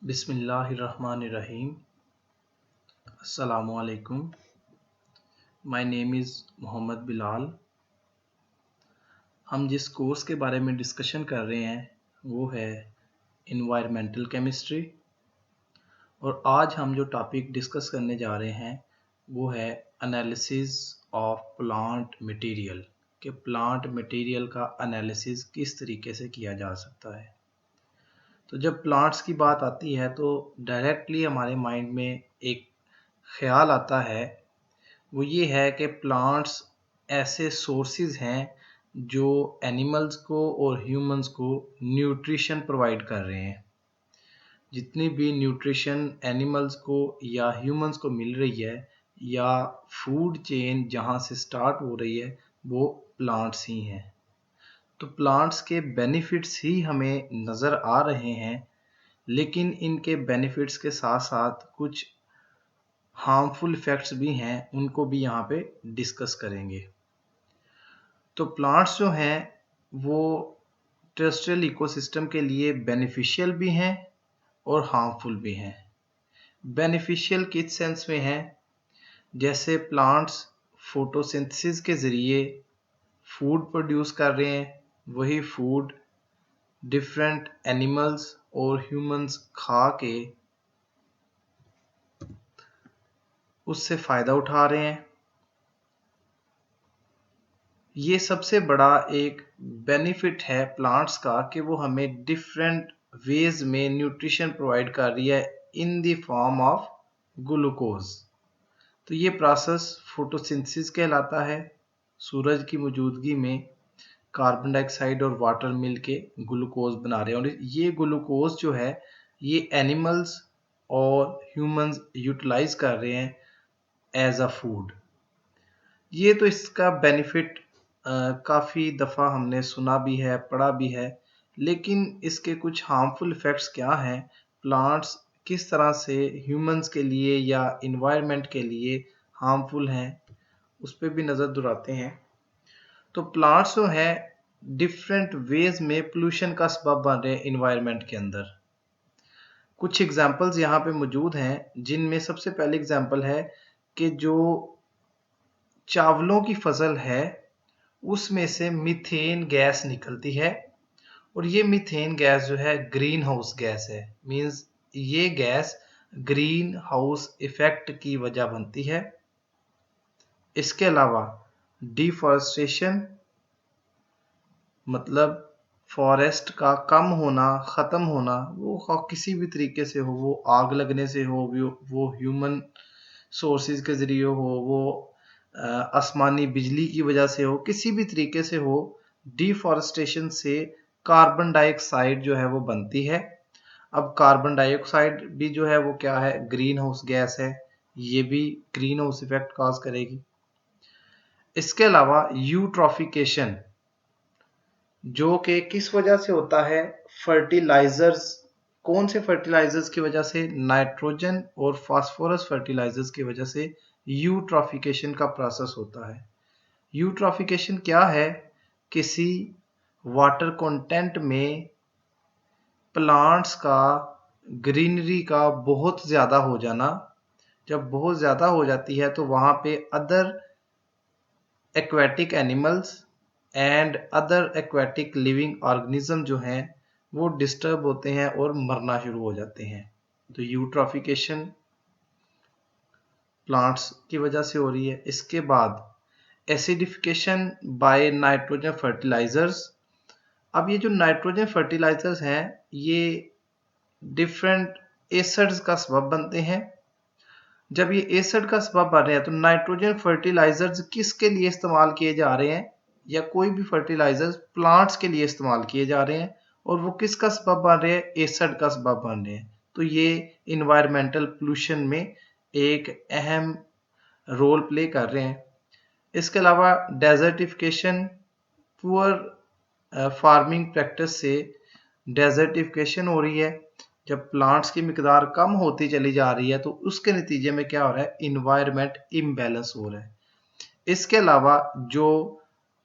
बिस्मिल्लाहिर्रहमानिर्रहीम। अस्सलामुअलैकुम। My name is Mohammad Bilal. हम जिस कोर्स के बारे में डिस्कशन कर रहे हैं वो है इन्वायरमेंटल केमिस्ट्री, और आज हम जो टॉपिक डिस्कस करने जा रहे हैं वो है एनालिसिस ऑफ प्लांट मटेरियल, कि प्लांट मटेरियल का एनालिसिस किस तरीके से किया जा सकता है। तो जब प्लांट्स की बात आती है तो डायरेक्टली हमारे माइंड में एक ख्याल आता है, वो ये है कि प्लांट्स ऐसे सोर्सेज हैं जो एनिमल्स को और ह्यूमंस को न्यूट्रिशन प्रोवाइड कर रहे हैं। जितनी भी न्यूट्रिशन एनिमल्स को या ह्यूमंस को मिल रही है, या फूड चेन जहाँ से स्टार्ट हो रही है, वो प्लांट्स ही हैं। तो प्लांट्स के बेनिफिट्स ही हमें नज़र आ रहे हैं, लेकिन इनके बेनिफिट्स के साथ साथ कुछ हार्मफुल इफ़ेक्ट्स भी हैं, उनको भी यहाँ पे डिस्कस करेंगे। तो प्लांट्स जो हैं वो टेरेस्ट्रियल इकोसिस्टम के लिए बेनिफिशियल भी हैं और हार्मफुल भी हैं। बेनिफिशियल किस सेंस में हैं? जैसे प्लांट्स फोटोसिंथेसिस के ज़रिए फूड प्रोड्यूस कर रहे हैं, वही फूड डिफरेंट एनिमल्स और ह्यूमंस खा के उससे फ़ायदा उठा रहे हैं। ये सबसे बड़ा एक बेनिफिट है प्लांट्स का कि वो हमें डिफरेंट वेज में न्यूट्रिशन प्रोवाइड कर रही है in the form of glucose. तो ये प्रोसेस फोटोसिंथेसिस कहलाता है। सूरज की मौजूदगी में कार्बन डाइऑक्साइड और वाटर मिलके ग्लूकोज बना रहे हैं, और ये ग्लूकोज जो है ये एनिमल्स और ह्यूमंस यूटिलाइज कर रहे हैं एज अ फूड। ये तो इसका बेनिफिट काफ़ी दफ़ा हमने सुना भी है, पढ़ा भी है, लेकिन इसके कुछ हार्मफुल इफ़ेक्ट्स क्या हैं, प्लांट्स किस तरह से ह्यूमंस के लिए या इन्वायरमेंट के लिए हार्मफुल हैं, उस पर भी नज़र दुराते हैं। तो प्लांट्स जो है डिफरेंट वेज में पोल्यूशन का सबब बन रहे हैं इन्वायरमेंट के अंदर। कुछ एग्जांपल्स यहाँ पे मौजूद हैं, जिनमें सबसे पहले एग्जांपल है कि जो चावलों की फसल है उसमें से मीथेन गैस निकलती है, और ये मीथेन गैस जो है ग्रीन हाउस गैस है। मींस ये गैस ग्रीन हाउस इफेक्ट की वजह बनती है। इसके अलावा डिफॉरेस्टेशन, मतलब फॉरेस्ट का कम होना, ख़त्म होना, वो किसी भी तरीके से हो, वो आग लगने से हो, वो ह्यूमन सोर्सेज के ज़रिए हो, वो आसमानी बिजली की वजह से हो, किसी भी तरीके से हो, डिफॉरेस्टेशन से कार्बन डाइऑक्साइड जो है वो बनती है। अब कार्बन डाइऑक्साइड भी जो है वो क्या है, ग्रीन हाउस गैस है, ये भी ग्रीन हाउस इफेक्ट कॉज करेगी। इसके अलावा यूट्रॉफिकेशन, जो कि किस वजह से होता है, फर्टिलाइजर्स। कौन से फर्टिलाइजर्स की वजह से? नाइट्रोजन और फास्फोरस फर्टिलाइजर्स की वजह से यूट्रॉफिकेशन का प्रोसेस होता है। यूट्रॉफिकेशन क्या है? किसी वाटर कंटेंट में प्लांट्स का, ग्रीनरी का बहुत ज़्यादा हो जाना। जब बहुत ज़्यादा हो जाती है तो वहाँ पे other aquatic animals and other aquatic living organism जो हैं वो डिस्टर्ब होते हैं और मरना शुरू हो जाते हैं। तो यूट्रॉफिकेशन प्लांट्स की वजह से हो रही है। इसके बाद एसिडिफिकेशन बाय नाइट्रोजन फर्टिलाइजर्स। अब ये जो नाइट्रोजन फर्टिलाइजर्स हैं ये डिफरेंट एसिड्स का सबब बनते हैं। जब ये एसिड का सबब बन रहे हैं तो नाइट्रोजन फर्टिलाइजर्स किसके लिए इस्तेमाल किए जा रहे हैं, या कोई भी फर्टिलाइजर्स प्लांट्स के लिए इस्तेमाल किए जा रहे हैं, और वो किसका सबब बन रहे हैं? एसिड का सबब बन रहे हैं। तो ये इन्वायरमेंटल पोल्यूशन में एक अहम रोल प्ले कर रहे हैं। इसके अलावा डेजर्टिफिकेशन, पुअर फार्मिंग प्रैक्टिस से डेजर्टिफिकेशन हो रही है। जब प्लांट्स की मिकदार कम होती चली जा रही है तो उसके नतीजे में क्या हो रहा है, इन्वायरमेंट इम्बैलेंस हो रहा है। इसके अलावा जो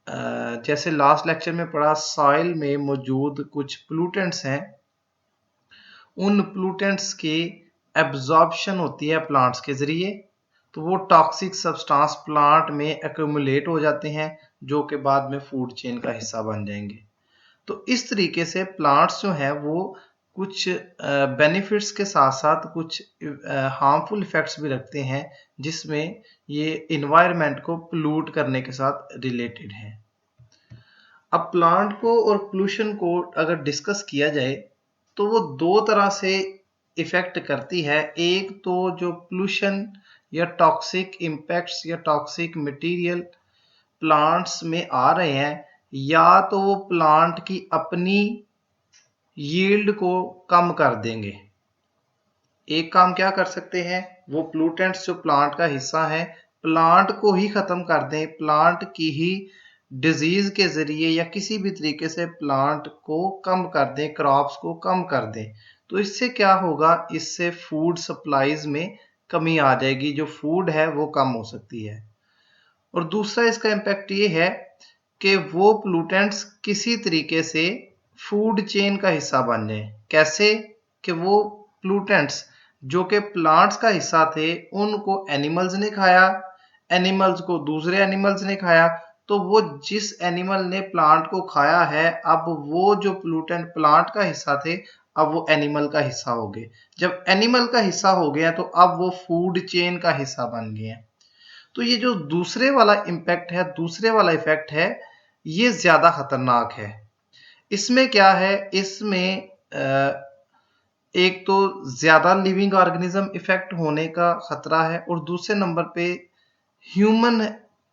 जैसे लास्ट लेक्चर में पढ़ा, सॉइल में मौजूद कुछ पोल्यूटेंट्स हैं उन पोल्यूटेंट्स की एब्जॉर्प्शन होती है प्लांट्स के ज़रिए, तो वो टॉक्सिक सब्सटेंस प्लांट में एक्यूमुलेट हो जाते हैं जो कि बाद में फूड चेन का हिस्सा बन जाएंगे। तो इस तरीके से प्लांट्स जो हैं वो कुछ बेनिफिट्स के साथ साथ कुछ हार्मफुल इफेक्ट्स भी रखते हैं, जिसमें ये इन्वायरमेंट को पोल्यूट करने के साथ रिलेटेड है। अब प्लांट को और पोल्यूशन को अगर डिस्कस किया जाए तो वो दो तरह से इफेक्ट करती है। एक तो जो पोल्यूशन या टॉक्सिक इम्पैक्ट्स या टॉक्सिक मटेरियल प्लांट्स में आ रहे हैं, या तो वो प्लांट की अपनी यील्ड को कम कर देंगे। एक काम क्या कर सकते हैं, वो पोल्यूटेंट्स जो प्लांट का हिस्सा है प्लांट को ही खत्म कर दें, प्लांट की ही डिजीज के जरिए या किसी भी तरीके से प्लांट को कम कर दें, क्रॉप्स को कम कर दें। तो इससे क्या होगा, इससे फूड सप्लाईज में कमी आ जाएगी, जो फूड है वो कम हो सकती है। और दूसरा इसका इम्पैक्ट ये है कि वो पोल्यूटेंट्स किसी तरीके से फूड चेन का हिस्सा बन जाए। कैसे कि वो पोल्यूटेंट्स जो कि प्लांट्स का हिस्सा थे उनको एनिमल्स ने खाया, एनिमल्स को दूसरे एनिमल्स ने खाया, तो वो जिस एनिमल ने प्लांट को खाया है, अब वो जो पोल्यूटेंट प्लांट का हिस्सा थे अब वो एनिमल का हिस्सा हो गए। जब एनिमल का हिस्सा हो गया तो अब वो फूड चेन का हिस्सा बन गए हैं। तो ये जो दूसरे वाला इम्पैक्ट है, दूसरे वाला इफेक्ट है, ये ज्यादा खतरनाक है। इसमें क्या है, इसमें एक तो ज्यादा लिविंग ऑर्गेनिज्म इफेक्ट होने का खतरा है, और दूसरे नंबर पे ह्यूमन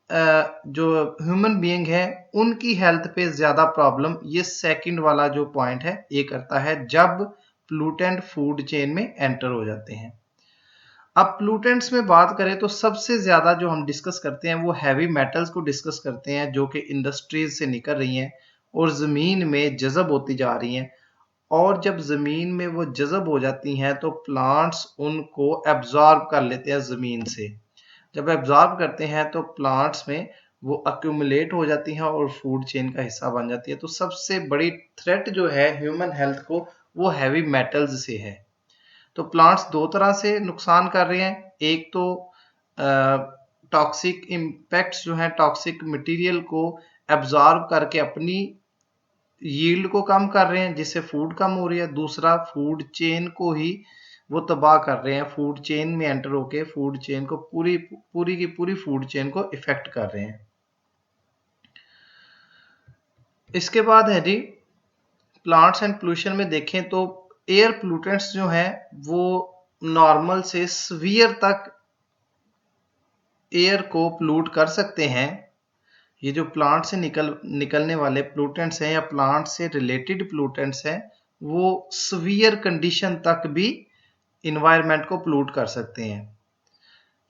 जो ह्यूमन बीइंग है उनकी हेल्थ पे ज्यादा प्रॉब्लम ये सेकंड वाला जो पॉइंट है ये करता है, जब पोल्यूटेंट फूड चेन में एंटर हो जाते हैं। अब पोल्यूटेंट्स में बात करें तो सबसे ज्यादा जो हम डिस्कस करते हैं वो हैवी मेटल्स को डिस्कस करते हैं, जो कि इंडस्ट्रीज से निकल रही हैं और जमीन में जज़ब होती जा रही हैं। और जब जमीन में वो जज़ब हो जाती हैं तो प्लांट्स उनको एब्जॉर्ब कर लेते हैं जमीन से। जब एब्जॉर्ब करते हैं तो प्लांट्स में वो अक्यूमुलेट हो जाती हैं और फूड चेन का हिस्सा बन जाती है। तो सबसे बड़ी थ्रेट जो है ह्यूमन हेल्थ को वो हैवी मेटल्स से है। तो प्लांट्स दो तरह से नुकसान कर रहे हैं, एक तो टॉक्सिक इम्पैक्ट्स जो है टॉक्सिक मटेरियल को एब्जॉर्ब करके अपनी यील्ड को कम कर रहे हैं जिससे फूड कम हो रही है। दूसरा फूड चेन को ही वो तबाह कर रहे हैं, फूड चेन में एंटर होके फूड चेन को पूरी की पूरी फूड चेन को इफेक्ट कर रहे हैं। इसके बाद है जी प्लांट्स एंड पोल्यूशन में देखें तो एयर पोल्यूटेंट्स जो हैं वो नॉर्मल से सीवियर तक एयर को पोल्यूट कर सकते हैं। ये जो प्लांट से निकलने वाले पोल्यूटेंट्स हैं या प्लांट से रिलेटेड पोल्यूटेंट्स हैं वो सीवियर कंडीशन तक भी इन्वायरमेंट को पोल्यूट कर सकते हैं।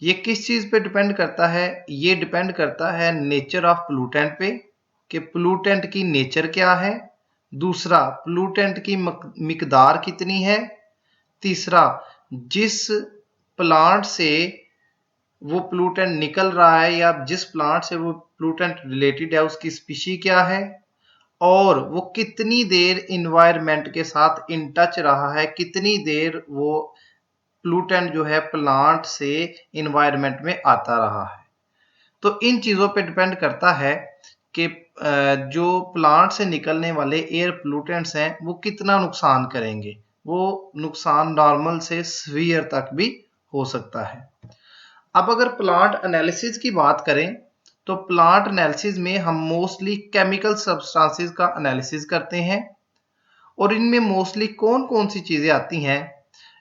ये किस चीज पे डिपेंड करता है, ये डिपेंड करता है नेचर ऑफ पोल्यूटेंट पे, कि पोल्यूटेंट की नेचर क्या है। दूसरा पोल्यूटेंट की मिकदार कितनी है। तीसरा जिस प्लांट से वो पोल्यूटेंट निकल रहा है या जिस प्लांट से वो पोल्यूटेंट रिलेटेड है उसकी स्पीशी क्या है, और वो कितनी देर इन्वायरमेंट के साथ इन टच रहा है, कितनी देर वो पोल्यूटेंट जो है प्लांट से इन्वायरमेंट में आता रहा है। तो इन चीजों पे डिपेंड करता है कि जो प्लांट से निकलने वाले एयर पोल्यूटेंट्स हैं वो कितना नुकसान करेंगे। वो नुकसान नॉर्मल से सीवियर तक भी हो सकता है। अब अगर प्लांट एनालिसिस की बात करें तो प्लांट एनालिसिस में हम मोस्टली केमिकल सब्सटेंसेस का एनालिसिस करते हैं, और इनमें मोस्टली कौन कौन सी चीजें आती हैं।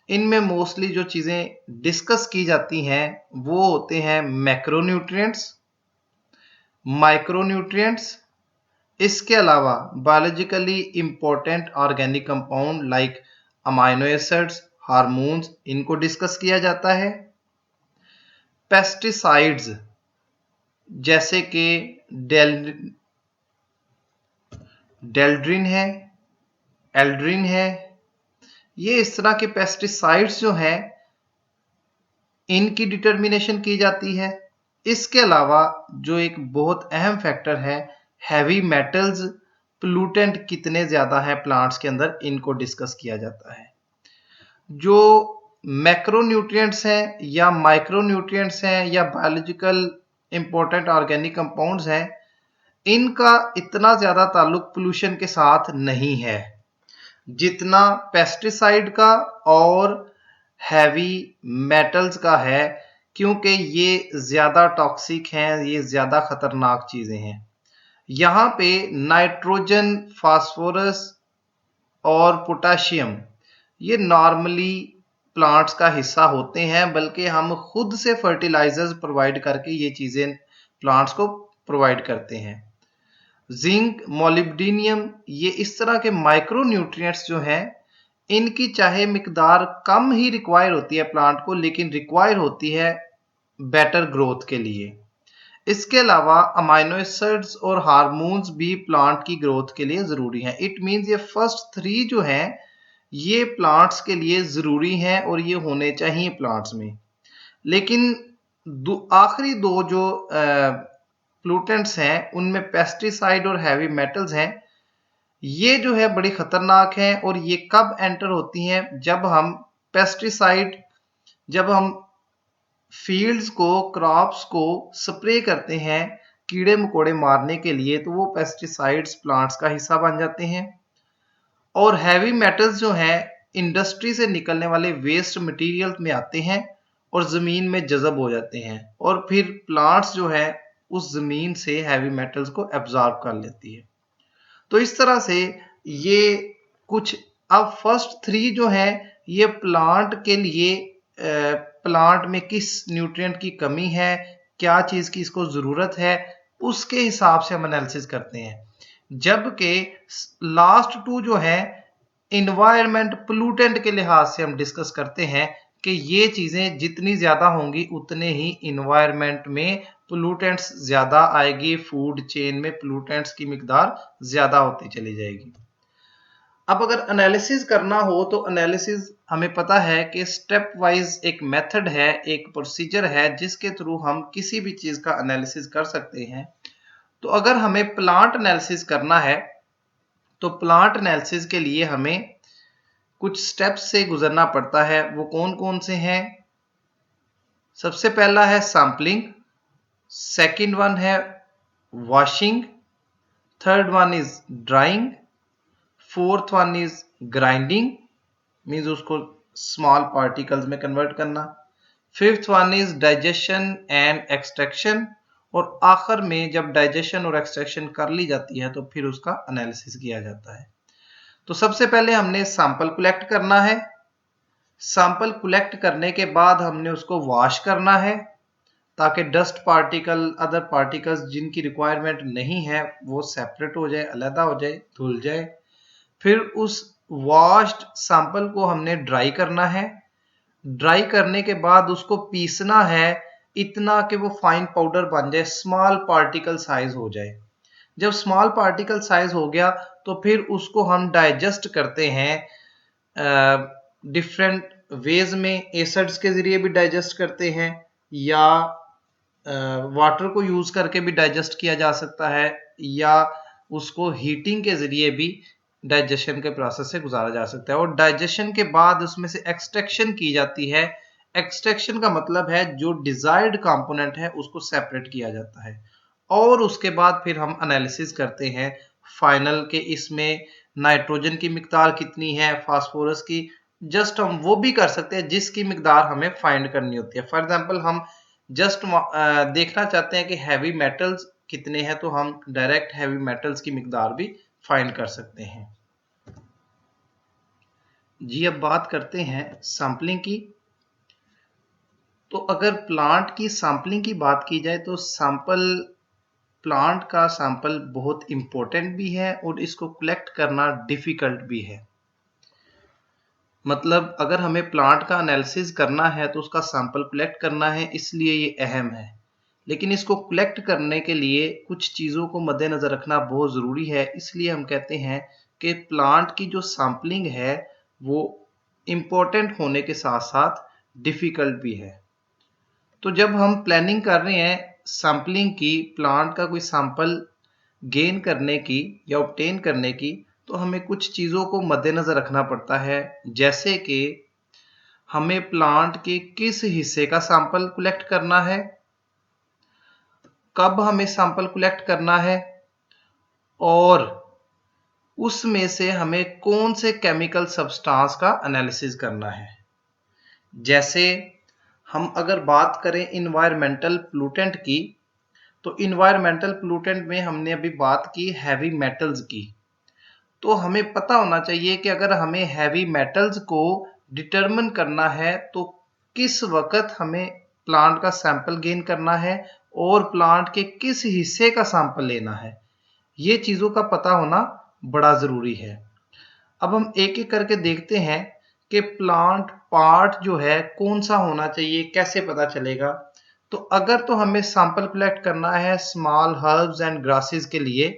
इनमें मोस्टली जो चीजें डिस्कस की जाती हैं वो होते हैं मैक्रोन्यूट्रिएंट्स, माइक्रोन्यूट्रिएंट्स, इसके अलावा biologically important organic compound like amino acids, hormones, इनको डिस्कस किया जाता है। पेस्टिसाइड्स जैसे कि डेल्ड्रिन है, एल्ड्रिन है, ये इस तरह के पेस्टिसाइड्स जो हैं इनकी डिटर्मिनेशन की जाती है। इसके अलावा जो एक बहुत अहम फैक्टर है हैवी मेटल्स, पोल्यूटेंट कितने ज्यादा हैं प्लांट्स के अंदर, इनको डिस्कस किया जाता है। जो मैक्रोन्यूट्रिएंट्स हैं या माइक्रोन्यूट्रिएंट्स हैं या बायोलॉजिकल इंपॉर्टेंट ऑर्गेनिक कंपाउंड्स हैं, इनका इतना ज़्यादा ताल्लुक पोल्यूशन के साथ नहीं है जितना पेस्टिसाइड का और हैवी मेटल्स का है, क्योंकि ये ज़्यादा टॉक्सिक हैं, ये ज़्यादा खतरनाक चीज़ें हैं। यहाँ पे नाइट्रोजन, फास्फोरस और पोटाशियम ये नॉर्मली प्लांट्स का हिस्सा होते हैं, बल्कि हम खुद से फर्टिलाइजर्स प्रोवाइड करके ये चीज़ें प्लांट्स को प्रोवाइड करते हैं। जिंक, मोलिब्डेनियम ये इस तरह के माइक्रो न्यूट्रिएंट्स जो हैं, इनकी चाहे मिकदार कम ही रिक्वायर होती है प्लांट को, लेकिन रिक्वायर होती है बेटर ग्रोथ के लिए। इसके अलावा अमाइनो एसिड्स और हार्मोन्स भी प्लांट की ग्रोथ के लिए ज़रूरी हैं। इट मीन्स ये फर्स्ट 3 जो हैं, ये प्लांट्स के लिए ज़रूरी हैं और ये होने चाहिए प्लांट्स में। लेकिन आखिरी 2 जो पोल्यूटेंट्स हैं, उनमें पेस्टिसाइड और हैवी मेटल्स हैं, ये जो है बड़ी खतरनाक हैं और ये कब एंटर होती हैं? जब हम पेस्टिसाइड, जब हम फील्ड्स को, क्रॉप्स को स्प्रे करते हैं कीड़े मकोड़े मारने के लिए, तो वो पेस्टिसाइड्स प्लांट्स का हिस्सा बन जाते हैं। और हैवी मेटल्स जो हैं इंडस्ट्री से निकलने वाले वेस्ट मटेरियल में आते हैं और ज़मीन में जज़ब हो जाते हैं, और फिर प्लांट्स जो है उस ज़मीन से हैवी मेटल्स को एब्जॉर्ब कर लेती है। तो इस तरह से ये कुछ, अब फर्स्ट 3 जो हैं ये प्लांट के लिए, प्लांट में किस न्यूट्रिएंट की कमी है, क्या चीज़ की इसको ज़रूरत है, उसके हिसाब से हम एनालिसिस करते हैं। जबकि लास्ट 2 जो है इन्वायरमेंट पोल्यूटेंट के लिहाज से हम डिस्कस करते हैं कि ये चीज़ें जितनी ज़्यादा होंगी उतने ही इन्वायरमेंट में पोल्यूटेंट्स ज़्यादा आएगी, फूड चेन में पोल्यूटेंट्स की मिकदार ज़्यादा होती चली जाएगी। अब अगर एनालिसिस करना हो तो एनालिसिस हमें पता है कि स्टेप वाइज एक मेथड है, एक प्रोसीजर है जिसके थ्रू हम किसी भी चीज़ का एनालिसिस कर सकते हैं। तो अगर हमें प्लांट एनालिसिस करना है तो प्लांट एनालिसिस के लिए हमें कुछ स्टेप्स से गुजरना पड़ता है। वो कौन कौन से हैं? सबसे पहला है सैंपलिंग, सेकंड वन है washing, third one is drawing, fourth one is grinding, means उसको स्मॉल पार्टिकल्स में कन्वर्ट करना, fifth one is digestion and extraction, और आखिर में जब डाइजेशन और एक्सट्रैक्शन कर ली जाती है तो फिर उसका एनालिसिस किया जाता है। तो सबसे पहले हमने सैंपल कलेक्ट करना है। सैंपल कलेक्ट करने के बाद हमने उसको वॉश करना है ताकि डस्ट पार्टिकल, अदर पार्टिकल्स जिनकी रिक्वायरमेंट नहीं है वो सेपरेट हो जाए, अलग हो जाए, धुल जाए। फिर उस वॉश्ड सैंपल को हमने ड्राई करना है। ड्राई करने के बाद उसको पीसना है इतना कि वो फाइन पाउडर बन जाए, स्मॉल पार्टिकल साइज हो जाए। जब स्मॉल पार्टिकल साइज हो गया तो फिर उसको हम डाइजेस्ट करते हैं डिफरेंट वेज में। एसिड्स के ज़रिए भी डाइजेस्ट करते हैं या वाटर को यूज़ करके भी डाइजेस्ट किया जा सकता है, या उसको हीटिंग के ज़रिए भी डाइजेशन के प्रोसेस से गुजारा जा सकता है। और डाइजेशन के बाद उसमें से एक्सट्रैक्शन की जाती है। एक्सट्रैक्शन का मतलब है जो डिजायर्ड कंपोनेंट है उसको सेपरेट किया जाता है, और उसके बाद फिर हम एनालिसिस करते हैं फाइनल के इसमें नाइट्रोजन की मिकदार कितनी है, फास्फोरस की। जस्ट हम वो भी कर सकते हैं जिसकी मिकदार हमें फाइंड करनी होती है। फॉर एग्जांपल हम जस्ट देखना चाहते हैं कि हैवी मेटल्स कितने हैं, तो हम डायरेक्ट हैवी मेटल्स की मिकदार भी फाइंड कर सकते हैं। जी अब बात करते हैं सैंपलिंग की। तो अगर प्लांट की सैंपलिंग की बात की जाए तो प्लांट का सैंपल बहुत इम्पोर्टेंट भी है और इसको कलेक्ट करना डिफिकल्ट भी है। मतलब अगर हमें प्लांट का एनालिसिस करना है तो उसका सैंपल कलेक्ट करना है, इसलिए ये अहम है। लेकिन इसको कलेक्ट करने के लिए कुछ चीज़ों को मद्देनज़र रखना बहुत ज़रूरी है, इसलिए हम कहते हैं कि प्लांट की जो सैंपलिंग है वो इम्पोर्टेंट होने के साथ साथ डिफ़िकल्ट भी है। तो जब हम प्लानिंग कर रहे हैं सैंपलिंग की, प्लांट का कोई सैंपल गेन करने की या ऑब्टेन करने की, तो हमें कुछ चीज़ों को मद्देनज़र रखना पड़ता है। जैसे कि हमें प्लांट के किस हिस्से का सैंपल कलेक्ट करना है, कब हमें सैंपल कलेक्ट करना है और उसमें से हमें कौन से केमिकल सब्सटेंस का एनालिसिस करना है। जैसे हम अगर बात करें इन्वायरमेंटल पोल्यूटेंट की, तो इन्वायरमेंटल पोल्यूटेंट में हमने अभी बात की हैवी मेटल्स की। तो हमें पता होना चाहिए कि अगर हमें हैवी मेटल्स को डिटरमिन करना है तो किस वक्त हमें प्लांट का सैंपल गेन करना है और प्लांट के किस हिस्से का सैंपल लेना है। ये चीज़ों का पता होना बड़ा ज़रूरी है। अब हम एक एक करके देखते हैं कि प्लांट पार्ट जो है कौन सा होना चाहिए, कैसे पता चलेगा। तो अगर तो हमें सैंपल कलेक्ट करना है स्मॉल हर्ब्स एंड ग्रासेस के लिए,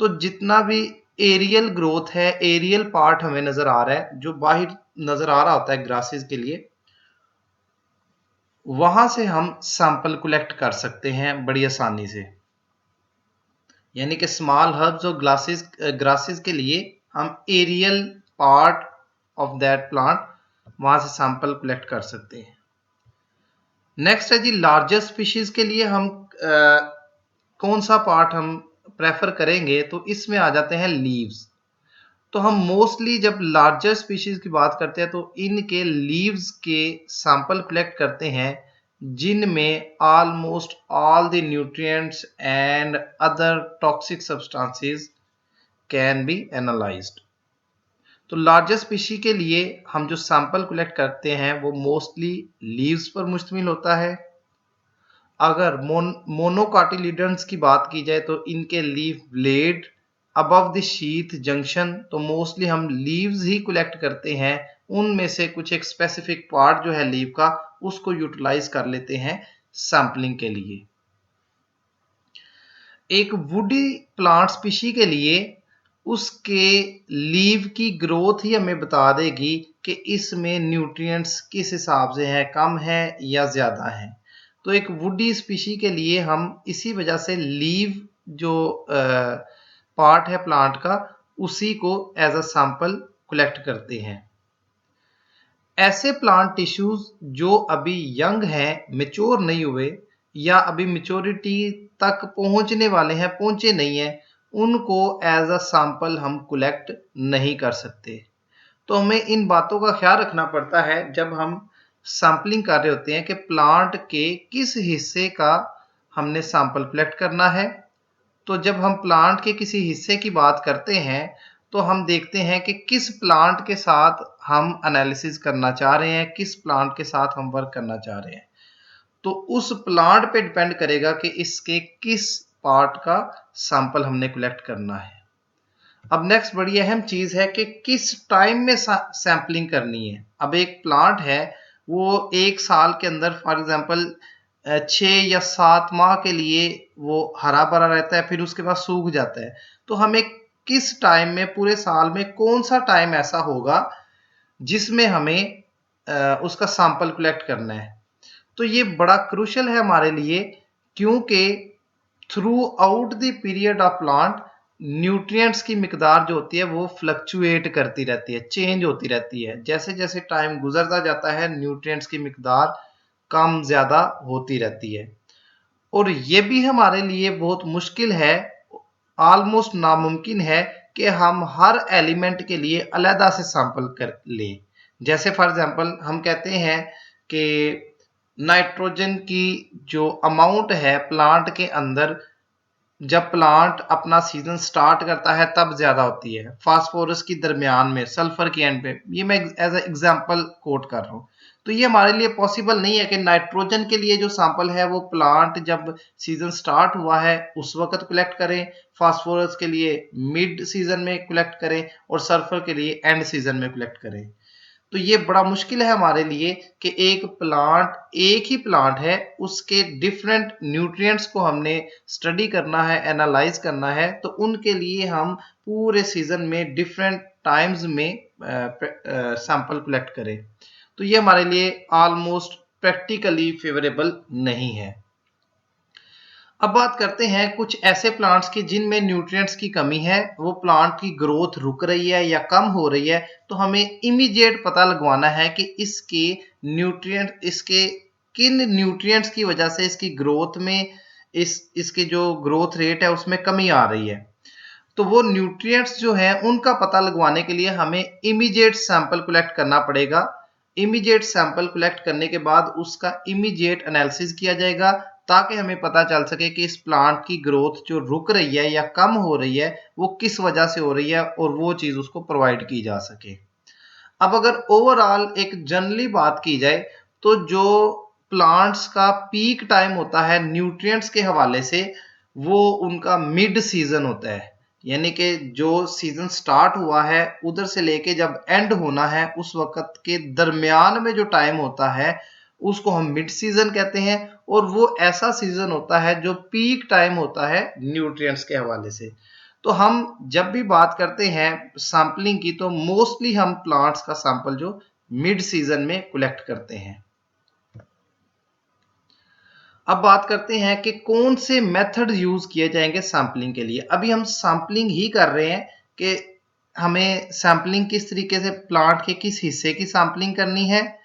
तो जितना भी एरियल ग्रोथ है, एरियल पार्ट हमें नजर आ रहा है, जो बाहर नजर आ रहा होता है ग्रासेस के लिए, वहां से हम सैंपल कलेक्ट कर सकते हैं बड़ी आसानी से। यानी कि स्मॉल हर्ब्स और ग्रासेस के लिए हम aerial part of that plant वहां से सैंपल कलेक्ट कर सकते हैं। नेक्स्ट है जी लार्जर स्पीशीज के लिए हम कौन सा पार्ट हम प्रेफर करेंगे, तो इसमें आ जाते हैं लीव्स। तो हम मोस्टली जब लार्जर स्पीशीज की बात करते हैं तो इनके लीव्स के सैंपल कलेक्ट करते हैं, जिनमें almost all the nutrients and other toxic substances can be analysed. तो लार्जर स्पीशी के लिए हम जो सैंपल कलेक्ट करते हैं वो मोस्टली लीव्स पर मुश्तमिल होता है। अगर मोनोकाटिलिडन्स की बात की जाए तो इनके leaf blade above the sheath junction, तो मोस्टली हम लीव्स ही कलेक्ट करते हैं। उनमें से कुछ एक स्पेसिफिक पार्ट जो है लीव का, उसको यूटिलाइज कर लेते हैं सैंपलिंग के लिए। एक वुडी प्लांट स्पीशी के लिए उसके लीव की ग्रोथ ही हमें बता देगी कि इसमें न्यूट्रिएंट्स किस हिसाब से हैं, कम है या ज़्यादा है। तो एक वुडी स्पीशी के लिए हम इसी वजह से लीव जो पार्ट है प्लांट का, उसी को एज अ सैंपल कलेक्ट करते हैं। ऐसे प्लांट टिश्यूज जो अभी यंग हैं, मेच्योर नहीं हुए या अभी मेच्योरिटी तक पहुंचने वाले हैं, पहुंचे नहीं हैं, उनको एज अ सैंपल हम कलेक्ट नहीं कर सकते। तो हमें इन बातों का ख्याल रखना पड़ता है जब हम सैंपलिंग कर रहे होते हैं कि प्लांट के किस हिस्से का हमने सैंपल कलेक्ट करना है। तो जब हम प्लांट के किसी हिस्से की बात करते हैं तो हम देखते हैं कि किस प्लांट के साथ हम एनालिसिस करना चाह रहे हैं, किस प्लांट के साथ हम वर्क करना चाह रहे हैं। तो उस प्लांट पे डिपेंड करेगा कि इसके किस पार्ट का सैंपल हमने कलेक्ट करना है। अब नेक्स्ट बड़ी अहम चीज है कि किस टाइम में सैंपलिंग करनी है। अब एक प्लांट है वो एक साल के अंदर फॉर एग्जांपल 6 या 7 माह के लिए वो हरा भरा रहता है, फिर उसके बाद सूख जाता है। तो हमें किस टाइम में, पूरे साल में कौन सा टाइम ऐसा होगा जिसमें हमें उसका सैंपल कलेक्ट करना है। तो ये बड़ा क्रूशियल है हमारे लिए, क्योंकि through out the period of plant nutrients की मिकदार जो होती है वो फ्लक्चुएट करती रहती है, चेंज होती रहती है। जैसे जैसे टाइम गुजरता जाता है न्यूट्रिएंट्स की मिकदार कम ज़्यादा होती रहती है। और ये भी हमारे लिए बहुत मुश्किल है, ऑलमोस्ट नामुमकिन है कि हम हर एलिमेंट के लिए अलहदा से सैंपल कर लें। जैसे फॉर एग्जांपल हम कहते हैं कि नाइट्रोजन की जो अमाउंट है प्लांट के अंदर, जब प्लांट अपना सीजन स्टार्ट करता है तब ज्यादा होती है, फास्फोरस की दरमियान में, सल्फर की एंड पे। ये मैं एज ए एग्जांपल कोट कर रहा हूँ। तो ये हमारे लिए पॉसिबल नहीं है कि नाइट्रोजन के लिए जो सैंपल है वो प्लांट जब सीजन स्टार्ट हुआ है उस वक्त कलेक्ट करें, फास्फोरस के लिए मिड सीजन में कलेक्ट करें और सल्फर के लिए एंड सीजन में कलेक्ट करें। तो ये बड़ा मुश्किल है हमारे लिए कि एक प्लांट, एक ही प्लांट है, उसके डिफरेंट न्यूट्रिएंट्स को हमने स्टडी करना है, एनालाइज करना है। तो उनके लिए हम पूरे सीजन में डिफरेंट टाइम्स में सैंपल कलेक्ट करें। तो ये हमारे लिए ऑलमोस्ट प्रैक्टिकली फेवरेबल नहीं है। अब बात करते हैं कुछ ऐसे प्लांट्स की जिनमें न्यूट्रिएंट्स की कमी है, वो प्लांट की ग्रोथ रुक रही है या कम हो रही है, तो हमें इमीडिएट पता लगवाना है कि इसके किन न्यूट्रिएंट्स की वजह से इसकी ग्रोथ में इसकी जो ग्रोथ रेट है उसमें कमी आ रही है। तो वो न्यूट्रिएंट्स जो हैं उनका पता लगवाने के लिए हमें इमीडिएट सैंपल कलेक्ट करना पड़ेगा। इमीडिएट सैंपल कलेक्ट करने के बाद उसका इमीडिएट एनालिसिस किया जाएगा ताकि हमें पता चल सके कि इस प्लांट की ग्रोथ जो रुक रही है या कम हो रही है वो किस वजह से हो रही है और वो चीज उसको प्रोवाइड की जा सके। अब अगर ओवरऑल एक जनरली बात की जाए तो जो प्लांट्स का पीक टाइम होता है न्यूट्रिएंट्स के हवाले से वो उनका मिड सीजन होता है, यानी कि जो सीजन स्टार्ट हुआ है उधर से लेके जब एंड होना है उस वक्त के दरमियान में जो टाइम होता है उसको हम मिड सीजन कहते हैं। और वो ऐसा सीजन होता है जो पीक टाइम होता है न्यूट्रिएंट्स के हवाले से। तो हम जब भी बात करते हैं सैंपलिंग की तो मोस्टली हम प्लांट्स का सैंपल जो मिड सीजन में कलेक्ट करते हैं। अब बात करते हैं कि कौन से मेथड यूज किए जाएंगे सैंपलिंग के लिए। अभी हम सैंपलिंग ही कर रहे हैं कि हमें सैंपलिंग किस तरीके से प्लांट के किस हिस्से की सैंपलिंग करनी है,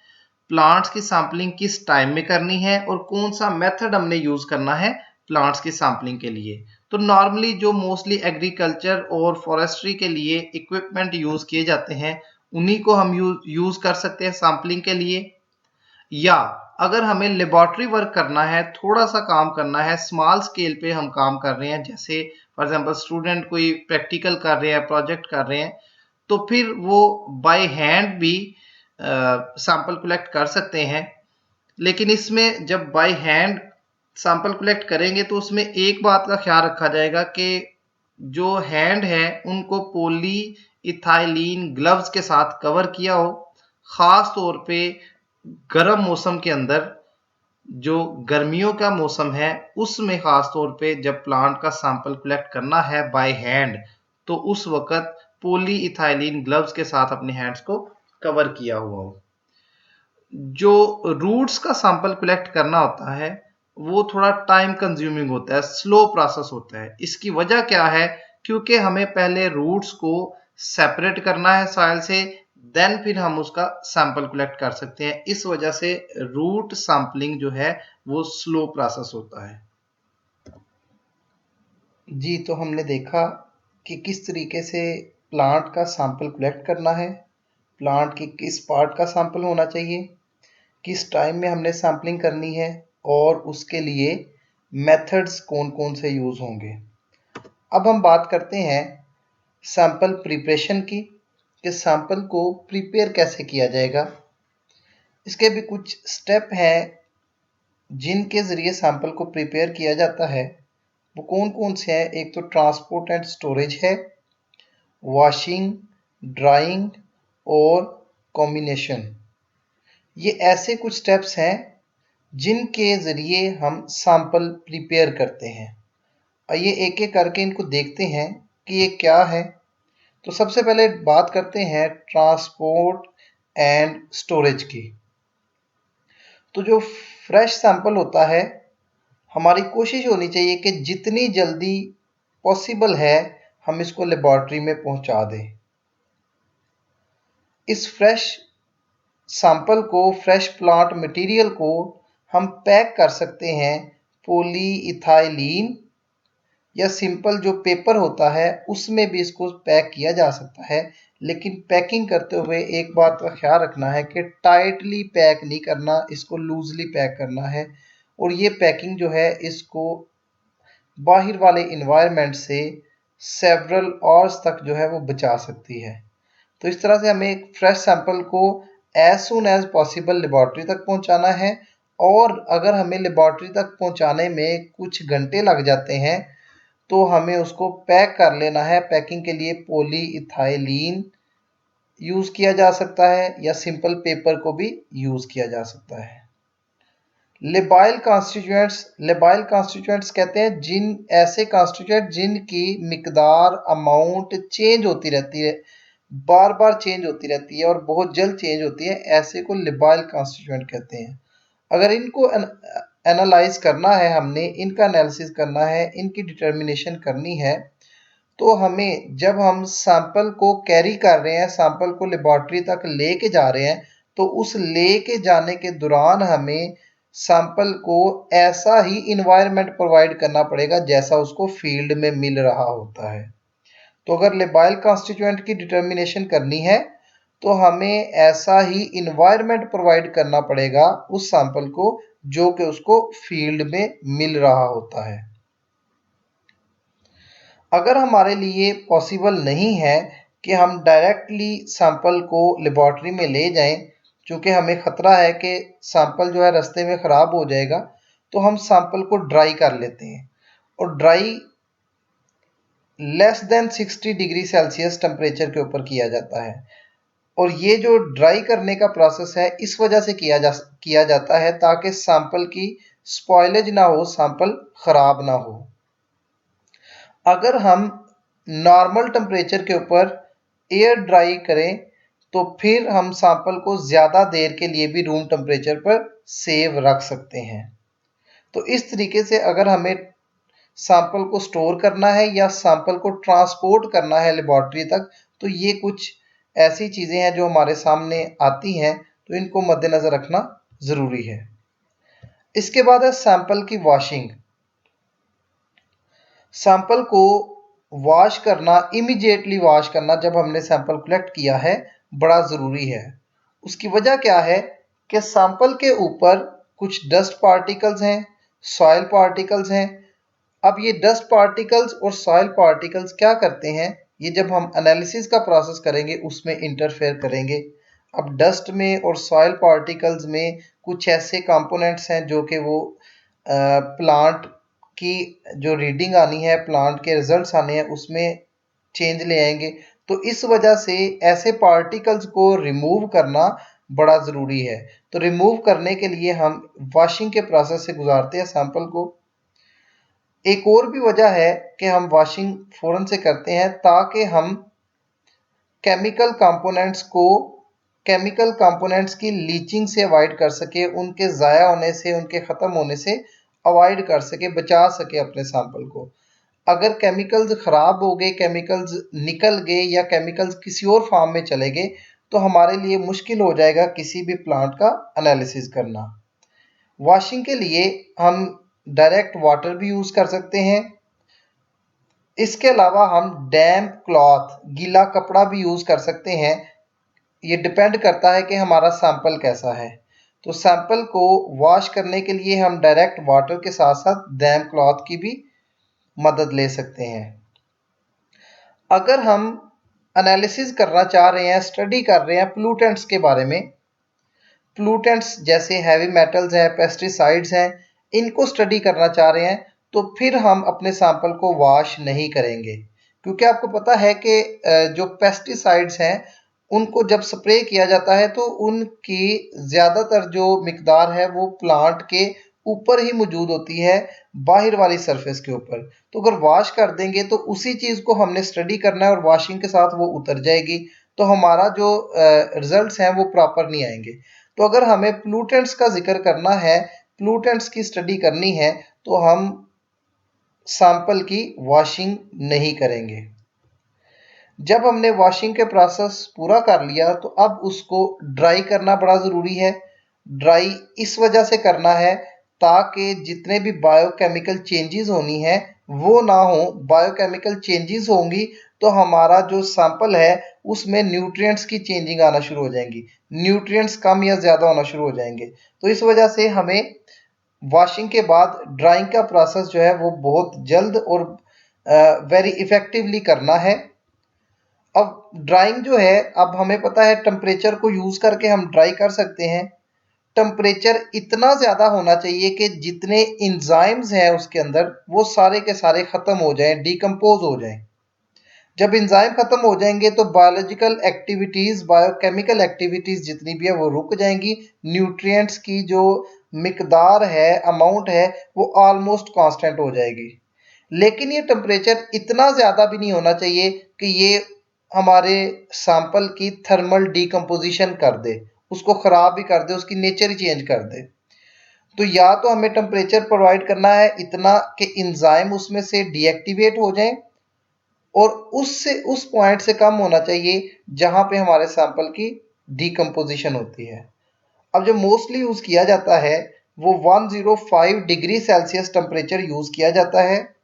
प्लांट्स की सैंपलिंग किस टाइम में करनी है और कौन सा मेथड हमने यूज करना है प्लांट्स की सैंपलिंग के लिए। तो नॉर्मली जो मोस्टली एग्रीकल्चर और फॉरेस्ट्री के लिए इक्विपमेंट यूज किए जाते हैं उन्हीं को हम यूज कर सकते हैं सैंपलिंग के लिए। या अगर हमें लेबोरेटरी वर्क करना है, थोड़ा सा काम करना है, स्मॉल स्केल पे हम काम कर रहे हैं, जैसे फॉर एग्जांपल स्टूडेंट कोई प्रैक्टिकल कर रहे हैं, प्रोजेक्ट कर रहे हैं, तो फिर वो बाय हैंड भी सैंपल कलेक्ट कर सकते हैं। लेकिन इसमें जब बाय हैंड सैंपल कलेक्ट करेंगे तो उसमें एक बात का ख्याल रखा जाएगा कि जो हैंड है उनको पॉली इथाइलिन ग्लव्स के साथ कवर किया हो। खास तौर पे गर्म मौसम के अंदर, जो गर्मियों का मौसम है उसमें खास तौर पे जब प्लांट का सैंपल कलेक्ट करना है बाय हैंड तो उस वक्त पॉली इथाइलिन ग्लव्स के साथ अपने हैंड्स को कवर किया हुआ हो। जो रूट्स का सैंपल कलेक्ट करना होता है वो थोड़ा टाइम कंज्यूमिंग होता है, स्लो प्रोसेस होता है। इसकी वजह क्या है? क्योंकि हमें पहले रूट्स को सेपरेट करना है सॉइल से, देन फिर हम उसका सैंपल कलेक्ट कर सकते हैं। इस वजह से रूट सैंपलिंग जो है वो स्लो प्रोसेस होता है। जी, तो हमने देखा कि किस तरीके से प्लांट का सैंपल कलेक्ट करना है, प्लांट की किस पार्ट का सैंपल होना चाहिए, किस टाइम में हमने सैंपलिंग करनी है और उसके लिए मेथड्स कौन कौन से यूज़ होंगे। अब हम बात करते हैं सैंपल प्रिपरेशन की कि सैंपल को प्रिपेयर कैसे किया जाएगा। इसके भी कुछ स्टेप हैं जिनके ज़रिए सैंपल को प्रिपेयर किया जाता है। वो कौन कौन से हैं? एक तो ट्रांसपोर्ट एंड स्टोरेज है, वॉशिंग, ड्राइंग और कॉम्बिनेशन। ये ऐसे कुछ स्टेप्स हैं जिनके ज़रिए हम सैंपल प्रिपेयर करते हैं। आइए एक एक करके इनको देखते हैं कि ये क्या है। तो सबसे पहले बात करते हैं ट्रांसपोर्ट एंड स्टोरेज की। तो जो फ्रेश सैंपल होता है, हमारी कोशिश होनी चाहिए कि जितनी जल्दी पॉसिबल है हम इसको लेबॉर्ट्री में पहुंचा दें। इस फ्रेश सैंपल को, फ्रेश प्लांट मटेरियल को हम पैक कर सकते हैं पॉली इथाइलिन या सिंपल जो पेपर होता है उसमें भी इसको पैक किया जा सकता है। लेकिन पैकिंग करते हुए एक बात का ख्याल रखना है कि टाइटली पैक नहीं करना, इसको लूजली पैक करना है। और ये पैकिंग जो है इसको बाहर वाले इन्वायरमेंट से सेवरल आवर्स तक जो है वो बचा सकती है। तो इस तरह से हमें एक फ्रेश सैंपल को as soon as possible laboratory तक पहुंचाना है। और अगर हमें लेबॉर्ट्री तक पहुंचाने में कुछ घंटे लग जाते हैं तो हमें उसको पैक कर लेना है। पैकिंग के लिए पॉली इथाइलिन यूज़ किया जा सकता है या सिंपल पेपर को भी यूज़ किया जा सकता है। लेबाइल कॉन्स्टिट्यूएंट्स कहते हैं जिन ऐसे कॉन्स्टिट्यूएंट जिनकी मिकदार, अमाउंट चेंज होती रहती है, बार बार चेंज होती रहती है और बहुत जल्द चेंज होती है, ऐसे को लेबाइल कॉन्स्टिट्यूएंट कहते हैं। अगर इनको एनालाइज करना है, हमने इनका एनालिसिस करना है, इनकी डिटर्मिनेशन करनी है, तो हमें जब हम सैंपल को कैरी कर रहे हैं, सैंपल को लेबॉर्ट्री तक लेके जा रहे हैं, तो उस लेके जाने के दौरान हमें सैंपल को ऐसा ही इन्वायरमेंट प्रोवाइड करना पड़ेगा जैसा उसको फील्ड में मिल रहा होता है। तो अगर लेबाइल कॉन्स्टिट्यूएंट की डिटर्मिनेशन करनी है तो हमें ऐसा ही इन्वायरमेंट प्रोवाइड करना पड़ेगा उस सैंपल को जो कि उसको फील्ड में मिल रहा होता है। अगर हमारे लिए पॉसिबल नहीं है कि हम डायरेक्टली सैंपल को लेबॉर्ट्री में ले जाएं, क्योंकि हमें ख़तरा है कि सैंपल जो है रास्ते में ख़राब हो जाएगा, तो हम सैंपल को ड्राई कर लेते हैं और dry less than 60 degree Celsius temperature के ऊपर किया जाता है। और ये जो ड्राई करने का प्रोसेस है इस वजह से किया जाता है ताकि सैंपल की स्पॉइलेज ना हो, सैंपल ख़राब ना हो। अगर हम नॉर्मल टेम्परेचर के ऊपर एयर ड्राई करें तो फिर हम सैंपल को ज़्यादा देर के लिए भी रूम टेम्परेचर पर सेव रख सकते हैं। तो इस तरीके से अगर हमें सैंपल को स्टोर करना है या सैंपल को ट्रांसपोर्ट करना है लेबॉर्ट्री तक, तो ये कुछ ऐसी चीज़ें हैं जो हमारे सामने आती हैं, तो इनको मद्देनज़र रखना ज़रूरी है। इसके बाद है सैंपल की वॉशिंग। सैंपल को वॉश करना, इमीडिएटली वॉश करना जब हमने सैंपल कलेक्ट किया है, बड़ा ज़रूरी है। उसकी वजह क्या है कि सैंपल के ऊपर कुछ डस्ट पार्टिकल्स हैं, सॉइल पार्टिकल्स हैं। अब ये डस्ट पार्टिकल्स और सॉइल पार्टिकल्स क्या करते हैं, ये जब हम एनालिसिस का प्रोसेस करेंगे उसमें इंटरफेयर करेंगे। अब डस्ट में और सॉइल पार्टिकल्स में कुछ ऐसे कंपोनेंट्स हैं जो कि वो प्लांट की जो रीडिंग आनी है, प्लांट के रिजल्ट्स आने हैं, उसमें चेंज ले आएंगे। तो इस वजह से ऐसे पार्टिकल्स को रिमूव करना बड़ा ज़रूरी है। तो रिमूव करने के लिए हम वॉशिंग के प्रोसेस से गुजारते हैं सैंपल को। एक और भी वजह है कि हम वॉशिंग फ़ौरन से करते हैं ताकि हम केमिकल कंपोनेंट्स की लीचिंग से अवॉइड कर सके, उनके ज़ाया होने से, उनके ख़त्म होने से अवॉइड कर सके, बचा सके अपने सैंपल को। अगर केमिकल्स ख़राब हो गए, केमिकल्स निकल गए या केमिकल्स किसी और फॉर्म में चले गए, तो हमारे लिए मुश्किल हो जाएगा किसी भी प्लांट का एनालिसिस करना। वॉशिंग के लिए हम डायरेक्ट वाटर भी यूज़ कर सकते हैं। इसके अलावा हम डैम्प क्लॉथ, गीला कपड़ा भी यूज़ कर सकते हैं। ये डिपेंड करता है कि हमारा सैंपल कैसा है। तो सैंपल को वॉश करने के लिए हम डायरेक्ट वाटर के साथ साथ डैम्प क्लॉथ की भी मदद ले सकते हैं। अगर हम एनालिसिस करना चाह रहे हैं, स्टडी कर रहे हैं पोल्यूटेंट्स के बारे में, पोल्यूटेंट्स जैसे हैवी मेटल्स हैं, पेस्टिसाइड्स हैं, इनको स्टडी करना चाह रहे हैं, तो फिर हम अपने सैंपल को वॉश नहीं करेंगे, क्योंकि आपको पता है कि जो पेस्टिसाइड्स हैं उनको जब स्प्रे किया जाता है तो उनकी ज़्यादातर जो मिकदार है वो प्लांट के ऊपर ही मौजूद होती है, बाहर वाली सरफेस के ऊपर। तो अगर वॉश कर देंगे तो उसी चीज़ को हमने स्टडी करना है और वॉशिंग के साथ वो उतर जाएगी, तो हमारा जो रिजल्ट्स हैं वो प्रॉपर नहीं आएंगे। तो अगर हमें पोल्यूटेंट्स का जिक्र करना है, पोल्यूटेंट्स की स्टडी करनी है, तो हम सैंपल की वॉशिंग नहीं करेंगे। जब हमने वॉशिंग के प्रोसेस पूरा कर लिया तो अब उसको ड्राई करना बड़ा ज़रूरी है। ड्राई इस वजह से करना है ताकि जितने भी बायोकेमिकल चेंजेस होनी है वो ना हो। बायोकेमिकल चेंजेस होंगी तो हमारा जो सैंपल है उसमें न्यूट्रिएंट्स की चेंजिंग आना शुरू हो जाएंगी, न्यूट्रिएंट्स कम या ज़्यादा होना शुरू हो जाएंगे। तो इस वजह से हमें वॉशिंग के बाद ड्राइंग का प्रोसेस जो है वो बहुत जल्द और वेरी इफ़ेक्टिवली करना है। अब ड्राइंग जो है, अब हमें पता है टेम्परेचर को यूज़ करके हम ड्राई कर सकते हैं। टेम्परेचर इतना ज़्यादा होना चाहिए कि जितने इंजाइम्स हैं उसके अंदर वो सारे के सारे ख़त्म हो जाएं, डिकम्पोज हो जाएं। जब इंजाइम ख़त्म हो जाएंगे तो बायोलॉजिकल एक्टिविटीज़, बायोकेमिकल एक्टिविटीज़ जितनी भी है वो रुक जाएंगी। न्यूट्रिएंट्स की जो मिकदार है, अमाउंट है, वो ऑलमोस्ट कांस्टेंट हो जाएगी। लेकिन ये टेम्परेचर इतना ज़्यादा भी नहीं होना चाहिए कि ये हमारे सैंपल की थर्मल डिकम्पोजिशन कर दे, उसको ख़राब भी कर दे, उसकी नेचर ही चेंज कर दे। तो या तो हमें टेम्परेचर प्रोवाइड करना है इतना कि इंजाइम उसमें से डीएक्टिवेट हो जाए, और उस पॉइंट से कम होना चाहिए जहां पे हमारे सैंपल की डीकम्पोजिशन होती है। अब जो मोस्टली यूज़ किया जाता है वो 105 डिग्री सेल्सियस टेम्परेचर यूज़ किया जाता है,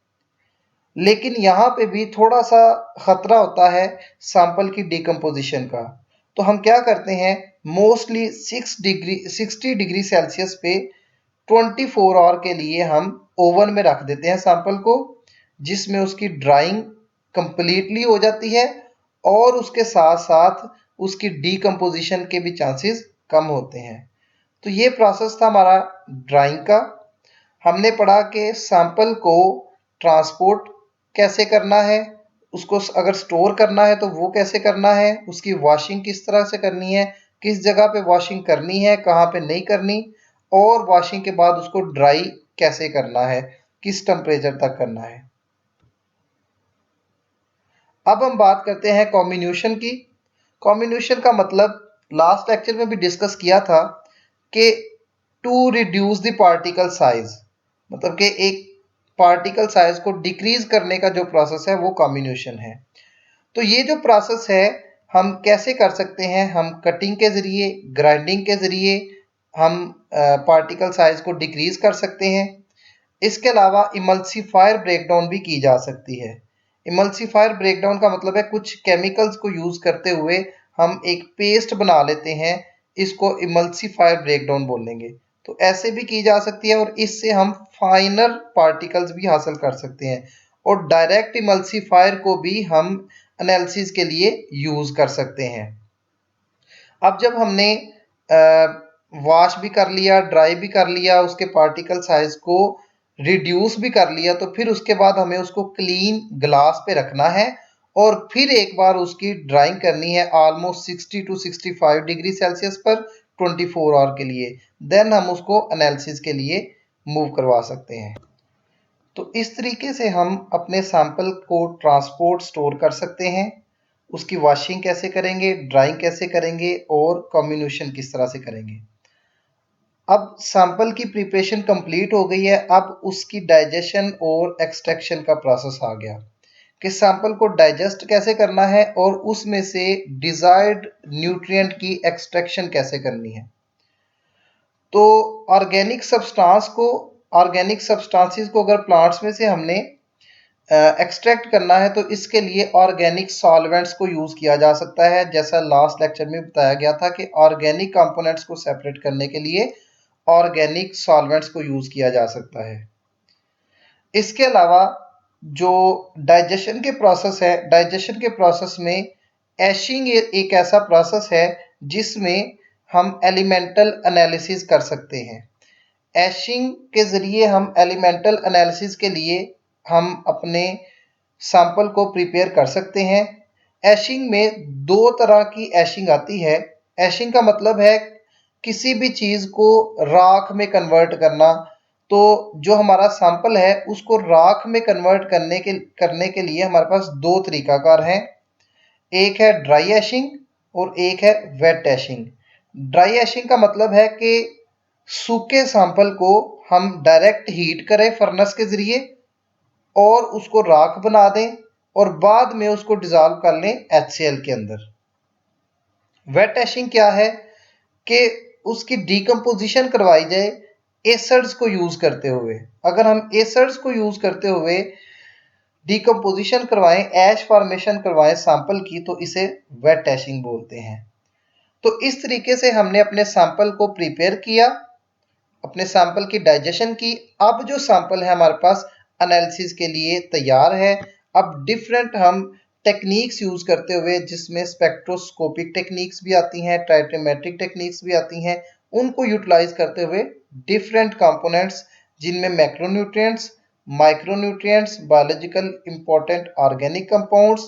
लेकिन यहाँ पे भी थोड़ा सा ख़तरा होता है सैंपल की डीकम्पोजिशन का। तो हम क्या करते हैं, मोस्टली 60 डिग्री सेल्सियस पे 24 आवर के लिए हम ओवन में रख देते हैं सैंपल को, जिसमें उसकी ड्राइंग कंप्लीटली हो जाती है और उसके साथ साथ उसकी डीकम्पोजिशन के भी चांसेस कम होते हैं। तो ये प्रोसेस था हमारा ड्राइंग का। हमने पढ़ा कि सैंपल को ट्रांसपोर्ट कैसे करना है, उसको अगर स्टोर करना है तो वो कैसे करना है, उसकी वॉशिंग किस तरह से करनी है, किस जगह पे वॉशिंग करनी है, कहाँ पे नहीं करनी, और वॉशिंग के बाद उसको ड्राई कैसे करना है, किस टेम्परेचर तक करना है। अब हम बात करते हैं कॉम्बिनेशन की। कॉम्बिनेशन का मतलब लास्ट लेक्चर में भी डिस्कस किया था कि to reduce the particle size, मतलब कि एक पार्टिकल साइज को डिक्रीज करने का जो प्रोसेस है वो कॉम्बिनेशन है। तो ये जो प्रोसेस है हम कैसे कर सकते हैं, हम कटिंग के ज़रिए, ग्राइंडिंग के ज़रिए हम पार्टिकल साइज को डिक्रीज कर सकते हैं। इसके अलावा इमल्सिफायर ब्रेकडाउन भी की जा सकती है। इमल्सिफायर ब्रेकडाउन का मतलब है कुछ केमिकल्स को यूज़ करते हुए हम एक पेस्ट बना लेते हैं, इसको इमल्सिफायर ब्रेकडाउन बोलेंगे। तो ऐसे भी की जा सकती है और इससे हम फाइनर पार्टिकल्स भी हासिल कर सकते हैं, और डायरेक्ट इमल्सिफायर को भी हम एनालिसिस के लिए यूज़ कर सकते हैं। अब जब हमने वॉश भी कर लिया, ड्राई भी कर लिया, उसके पार्टिकल साइज को रिड्यूस भी कर लिया, तो फिर उसके बाद हमें उसको क्लीन ग्लास पे रखना है और फिर एक बार उसकी ड्राइंग करनी है ऑलमोस्ट 60 टू 65 डिग्री सेल्सियस पर 24 आवर के लिए। देन हम उसको एनालिसिस के लिए मूव करवा सकते हैं। तो इस तरीके से हम अपने सैंपल को ट्रांसपोर्ट स्टोर कर सकते हैं। उसकी वॉशिंग कैसे करेंगे, ड्राइंग कैसे करेंगे और कॉम्बिनेशन किस तरह से करेंगे। अब सैंपल की प्रिपरेशन कंप्लीट हो गई है, अब उसकी डाइजेशन और एक्सट्रैक्शन का प्रोसेस आ गया कि सैंपल को डाइजेस्ट कैसे करना है और उसमें से डिजायर्ड न्यूट्रिएंट की एक्सट्रैक्शन कैसे करनी है। तो ऑर्गेनिक सब्सटेंसेस को अगर प्लांट्स में से हमने एक्सट्रैक्ट करना है तो इसके लिए ऑर्गेनिक सॉल्वेंट्स को यूज़ किया जा सकता है। जैसा लास्ट लेक्चर में बताया गया था कि ऑर्गेनिक कंपोनेंट्स को सेपरेट करने के लिए ऑर्गेनिक सॉल्वेंट्स को यूज़ किया जा सकता है। इसके अलावा जो डाइजेशन के प्रोसेस है, डाइजेशन के प्रोसेस में एशिंग एक ऐसा प्रोसेस है जिसमें हम एलिमेंटल एनालिसिस कर सकते हैं। एशिंग के ज़रिए हम एलिमेंटल एनालिसिस के लिए हम अपने सैंपल को प्रिपेयर कर सकते हैं। एशिंग में दो तरह की एशिंग आती है। एशिंग का मतलब है किसी भी चीज़ को राख में कन्वर्ट करना। तो जो हमारा सैंपल है उसको राख में कन्वर्ट करने के लिए हमारे पास दो तरीकाकार हैं। एक है ड्राई एशिंग और एक है वेट एशिंग। ड्राई एशिंग का मतलब है कि सूखे सैंपल को हम डायरेक्ट हीट करें फर्नेस के ज़रिए और उसको राख बना दें और बाद में उसको डिज़ोल्व कर लें HCl के अंदर। वेट एशिंग क्या है कि उसकी डीकम्पोजिशन करवाई जाए एसिड्स को यूज़ करते हुए। अगर हम एसिड्स को यूज़ करते हुए डीकम्पोजिशन करवाएं, ऐश फॉर्मेशन करवाएं सैंपल की, तो इसे वेट एशिंग बोलते हैं। तो इस तरीके से हमने अपने सैंपल को प्रिपेयर किया, अपने सैंपल की डाइजेशन की। अब जो सैंपल है हमारे पास एनालिसिस के लिए तैयार है। अब डिफरेंट हम टेक्निक्स यूज़ करते हुए, जिसमें स्पेक्ट्रोस्कोपिक टेक्निक्स भी आती हैं, ट्राइटेमेट्रिक टेक्निक्स भी आती हैं, उनको यूटिलाइज करते हुए डिफरेंट कंपोनेंट्स जिनमें macronutrients, micronutrients, biological important organic compounds,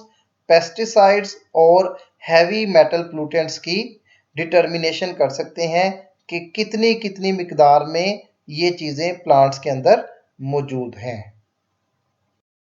pesticides और हैवी मेटल पोल्यूटेंट्स की डिटर्मिनेशन कर सकते हैं कि कितनी कितनी मिकदार में ये चीज़ें प्लांट्स के अंदर मौजूद हैं।